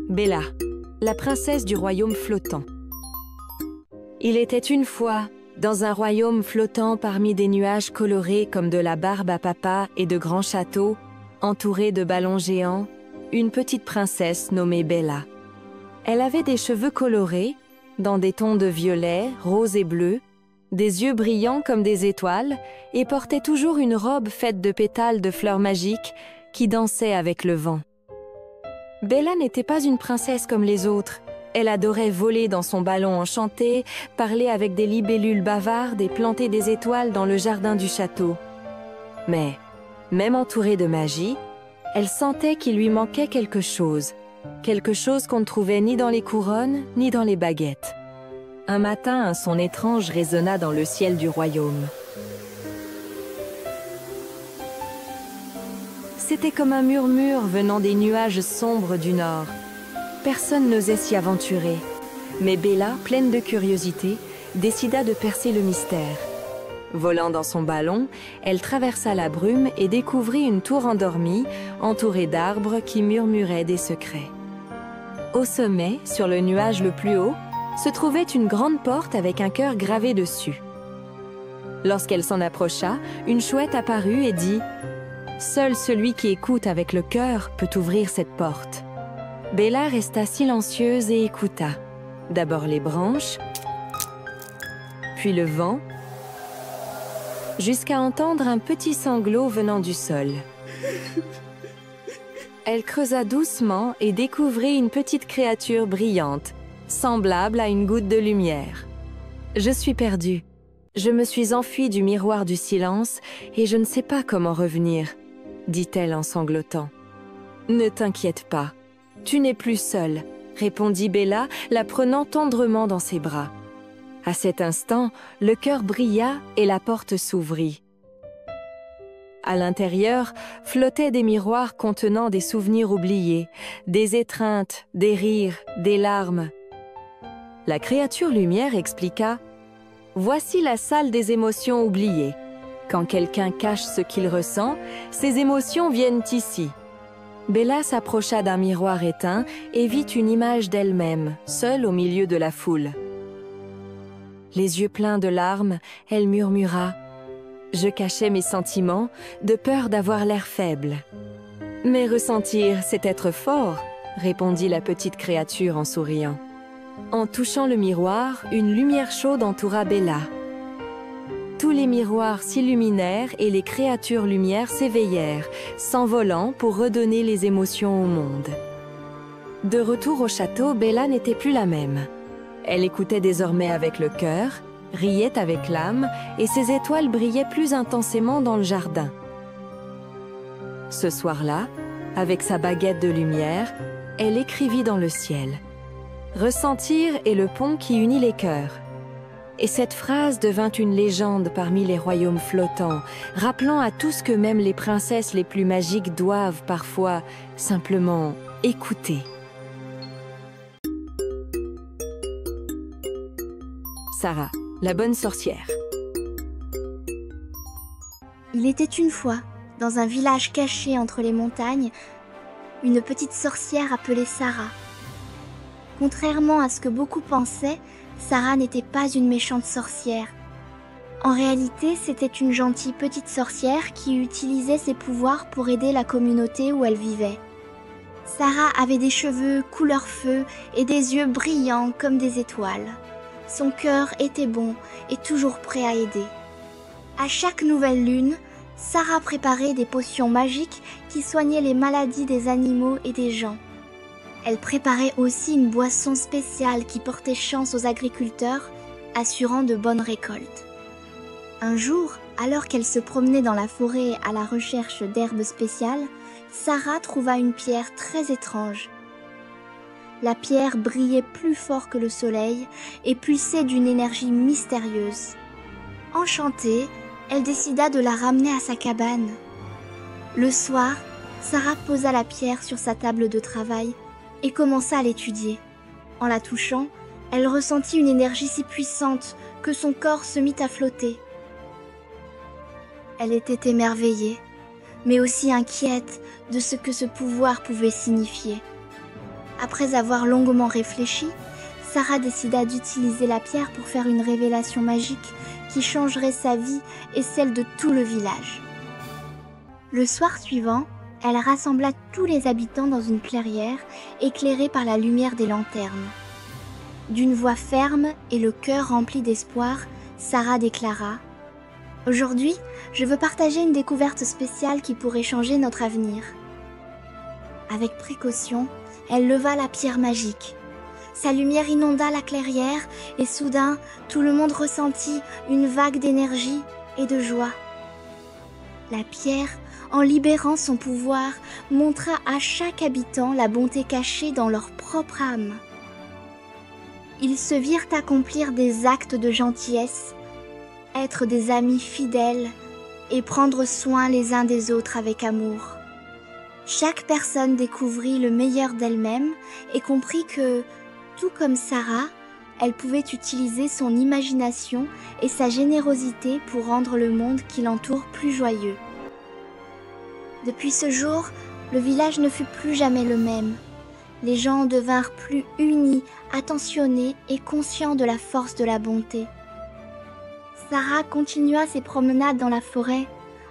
Bella, la princesse du royaume flottant. Il était une fois, dans un royaume flottant parmi des nuages colorés comme de la barbe à papa et de grands châteaux, entourés de ballons géants, une petite princesse nommée Bella. Elle avait des cheveux colorés, dans des tons de violet, rose et bleu, des yeux brillants comme des étoiles, et portait toujours une robe faite de pétales de fleurs magiques qui dansaient avec le vent. Bella n'était pas une princesse comme les autres. Elle adorait voler dans son ballon enchanté, parler avec des libellules bavardes et planter des étoiles dans le jardin du château. Mais, même entourée de magie, elle sentait qu'il lui manquait quelque chose qu'on ne trouvait ni dans les couronnes, ni dans les baguettes. Un matin, un son étrange résonna dans le ciel du royaume. C'était comme un murmure venant des nuages sombres du nord. Personne n'osait s'y aventurer. Mais Bella, pleine de curiosité, décida de percer le mystère. Volant dans son ballon, elle traversa la brume et découvrit une tour endormie, entourée d'arbres qui murmuraient des secrets. Au sommet, sur le nuage le plus haut, se trouvait une grande porte avec un cœur gravé dessus. Lorsqu'elle s'en approcha, une chouette apparut et dit « Seul celui qui écoute avec le cœur peut ouvrir cette porte. » Bella resta silencieuse et écouta. D'abord les branches, puis le vent, jusqu'à entendre un petit sanglot venant du sol. Elle creusa doucement et découvrit une petite créature brillante, semblable à une goutte de lumière. « Je suis perdue. Je me suis enfuie du miroir du silence et je ne sais pas comment revenir, » dit-elle en sanglotant. « Ne t'inquiète pas, tu n'es plus seule, » répondit Bella, la prenant tendrement dans ses bras. À cet instant, le cœur brilla et la porte s'ouvrit. À l'intérieur, flottaient des miroirs contenant des souvenirs oubliés, des étreintes, des rires, des larmes. La créature lumière expliqua « Voici la salle des émotions oubliées. Quand quelqu'un cache ce qu'il ressent, ces émotions viennent ici. » Bella s'approcha d'un miroir éteint et vit une image d'elle-même, seule au milieu de la foule. Les yeux pleins de larmes, elle murmura « Je cachais mes sentiments, de peur d'avoir l'air faible. »« Mais ressentir, c'est être fort, » répondit la petite créature en souriant. En touchant le miroir, une lumière chaude entoura Bella. Tous les miroirs s'illuminèrent et les créatures lumière s'éveillèrent, s'envolant pour redonner les émotions au monde. De retour au château, Bella n'était plus la même. Elle écoutait désormais avec le cœur, riait avec l'âme, et ses étoiles brillaient plus intensément dans le jardin. Ce soir-là, avec sa baguette de lumière, elle écrivit dans le ciel « Ressentir est le pont qui unit les cœurs. » Et cette phrase devint une légende parmi les royaumes flottants, rappelant à tous que même les princesses les plus magiques doivent parfois simplement écouter. Sarah, la bonne sorcière. Il était une fois, dans un village caché entre les montagnes, une petite sorcière appelée Sarah. Contrairement à ce que beaucoup pensaient, Sarah n'était pas une méchante sorcière. En réalité, c'était une gentille petite sorcière qui utilisait ses pouvoirs pour aider la communauté où elle vivait. Sarah avait des cheveux couleur feu et des yeux brillants comme des étoiles. Son cœur était bon et toujours prêt à aider. À chaque nouvelle lune, Sarah préparait des potions magiques qui soignaient les maladies des animaux et des gens. Elle préparait aussi une boisson spéciale qui portait chance aux agriculteurs, assurant de bonnes récoltes. Un jour, alors qu'elle se promenait dans la forêt à la recherche d'herbes spéciales, Sarah trouva une pierre très étrange. La pierre brillait plus fort que le soleil et pulsait d'une énergie mystérieuse. Enchantée, elle décida de la ramener à sa cabane. Le soir, Sarah posa la pierre sur sa table de travail et commença à l'étudier. En la touchant, elle ressentit une énergie si puissante que son corps se mit à flotter. Elle était émerveillée, mais aussi inquiète de ce que ce pouvoir pouvait signifier. Après avoir longuement réfléchi, Sarah décida d'utiliser la pierre pour faire une révélation magique qui changerait sa vie et celle de tout le village. Le soir suivant, elle rassembla tous les habitants dans une clairière éclairée par la lumière des lanternes. D'une voix ferme et le cœur rempli d'espoir, Sarah déclara « Aujourd'hui, je veux partager une découverte spéciale qui pourrait changer notre avenir. » Avec précaution, elle leva la pierre magique. Sa lumière inonda la clairière et soudain, tout le monde ressentit une vague d'énergie et de joie. La pierre, en libérant son pouvoir, montra à chaque habitant la bonté cachée dans leur propre âme. Ils se virent accomplir des actes de gentillesse, être des amis fidèles et prendre soin les uns des autres avec amour. Chaque personne découvrit le meilleur d'elle-même et comprit que, tout comme Sarah, elle pouvait utiliser son imagination et sa générosité pour rendre le monde qui l'entoure plus joyeux. Depuis ce jour, le village ne fut plus jamais le même. Les gens devinrent plus unis, attentionnés et conscients de la force de la bonté. Sarah continua ses promenades dans la forêt,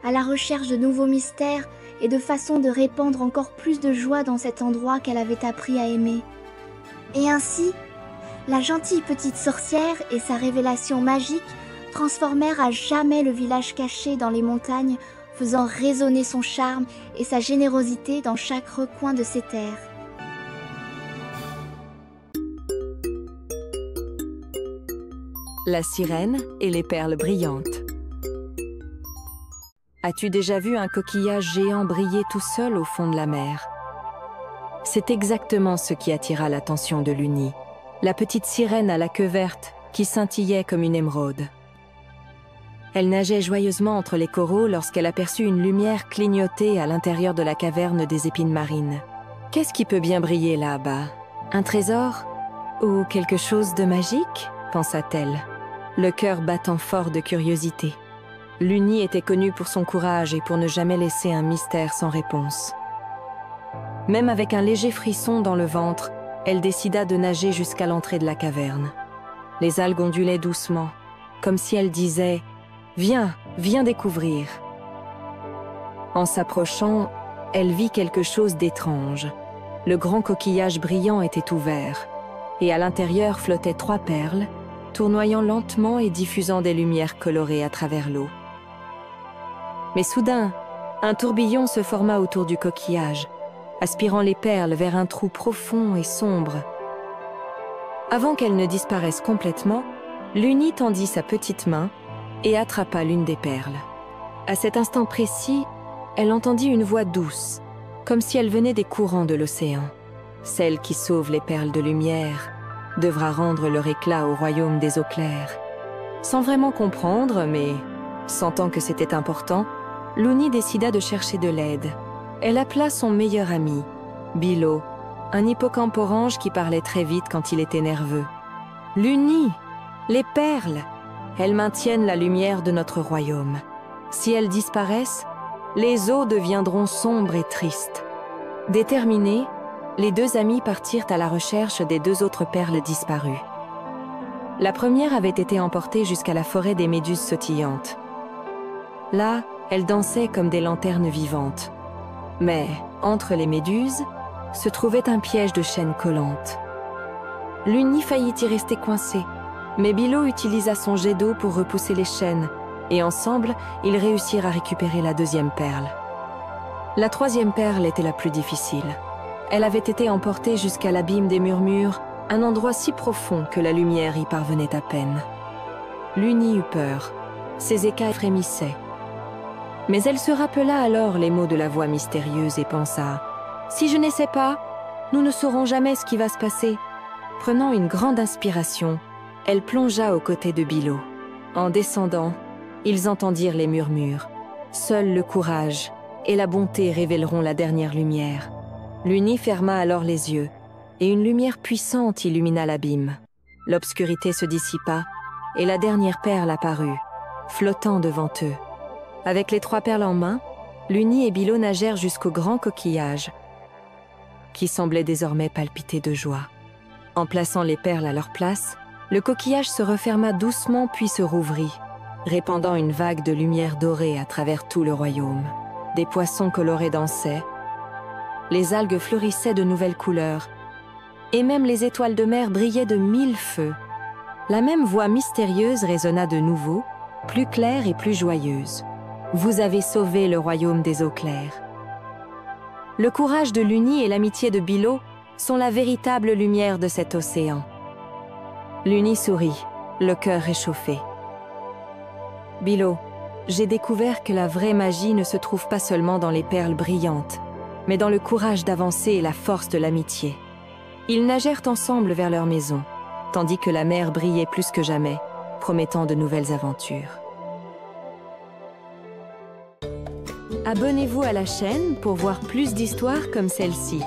à la recherche de nouveaux mystères et de façons de répandre encore plus de joie dans cet endroit qu'elle avait appris à aimer. Et ainsi, la gentille petite sorcière et sa révélation magique transformèrent à jamais le village caché dans les montagnes, faisant résonner son charme et sa générosité dans chaque recoin de ses terres. La sirène et les perles brillantes. As-tu déjà vu un coquillage géant briller tout seul au fond de la mer? C'est exactement ce qui attira l'attention de Luni, la petite sirène à la queue verte qui scintillait comme une émeraude. Elle nageait joyeusement entre les coraux lorsqu'elle aperçut une lumière clignoter à l'intérieur de la caverne des épines marines. Qu'est-ce qui peut bien briller là-bas? Un trésor? Ou quelque chose de magique? Pensa-t-elle, le cœur battant fort de curiosité. Luni était connue pour son courage et pour ne jamais laisser un mystère sans réponse. Même avec un léger frisson dans le ventre, elle décida de nager jusqu'à l'entrée de la caverne. Les algues ondulaient doucement, comme si elles disaient « Viens, viens découvrir ». En s'approchant, elle vit quelque chose d'étrange. Le grand coquillage brillant était ouvert, et à l'intérieur flottaient 3 perles, tournoyant lentement et diffusant des lumières colorées à travers l'eau. Mais soudain, un tourbillon se forma autour du coquillage, aspirant les perles vers un trou profond et sombre. Avant qu'elle ne disparaisse complètement, Luni tendit sa petite main et attrapa l'une des perles. À cet instant précis, elle entendit une voix douce, comme si elle venait des courants de l'océan. Celle qui sauve les perles de lumière devra rendre leur éclat au royaume des eaux claires. Sans vraiment comprendre, mais sentant que c'était important, Luni décida de chercher de l'aide. Elle appela son meilleur ami, Bilo, un hippocampe orange qui parlait très vite quand il était nerveux. « Luni, les perles, elles maintiennent la lumière de notre royaume. Si elles disparaissent, les eaux deviendront sombres et tristes. » Déterminés, les 2 amis partirent à la recherche des 2 autres perles disparues. La première avait été emportée jusqu'à la forêt des méduses sautillantes. Là, elles dansaient comme des lanternes vivantes. Mais, entre les méduses, se trouvait un piège de chaînes collantes. Luni faillit y rester coincée, mais Bilo utilisa son jet d'eau pour repousser les chaînes, et ensemble, ils réussirent à récupérer la 2e perle. La 3e perle était la plus difficile. Elle avait été emportée jusqu'à l'abîme des murmures, un endroit si profond que la lumière y parvenait à peine. Luni eut peur, ses écailles frémissaient. Mais elle se rappela alors les mots de la voix mystérieuse et pensa « Si je n'essaie pas, nous ne saurons jamais ce qui va se passer. » Prenant une grande inspiration, elle plongea aux côtés de Bilo. En descendant, ils entendirent les murmures. Seul le courage et la bonté révéleront la dernière lumière. Luni ferma alors les yeux, et une lumière puissante illumina l'abîme. L'obscurité se dissipa, et la dernière perle apparut, flottant devant eux. Avec les 3 perles en main, Luni et Bilo nagèrent jusqu'au grand coquillage. qui semblait désormais palpiter de joie. En plaçant les perles à leur place, le coquillage se referma doucement puis se rouvrit, répandant une vague de lumière dorée à travers tout le royaume. Des poissons colorés dansaient, les algues fleurissaient de nouvelles couleurs, et même les étoiles de mer brillaient de 1000 feux. La même voix mystérieuse résonna de nouveau, plus claire et plus joyeuse. Vous avez sauvé le royaume des eaux claires. Le courage de Luni et l'amitié de Bilo sont la véritable lumière de cet océan. Luni sourit, le cœur réchauffé. Bilo, j'ai découvert que la vraie magie ne se trouve pas seulement dans les perles brillantes, mais dans le courage d'avancer et la force de l'amitié. Ils nagèrent ensemble vers leur maison, tandis que la mer brillait plus que jamais, promettant de nouvelles aventures. Abonnez-vous à la chaîne pour voir plus d'histoires comme celle-ci.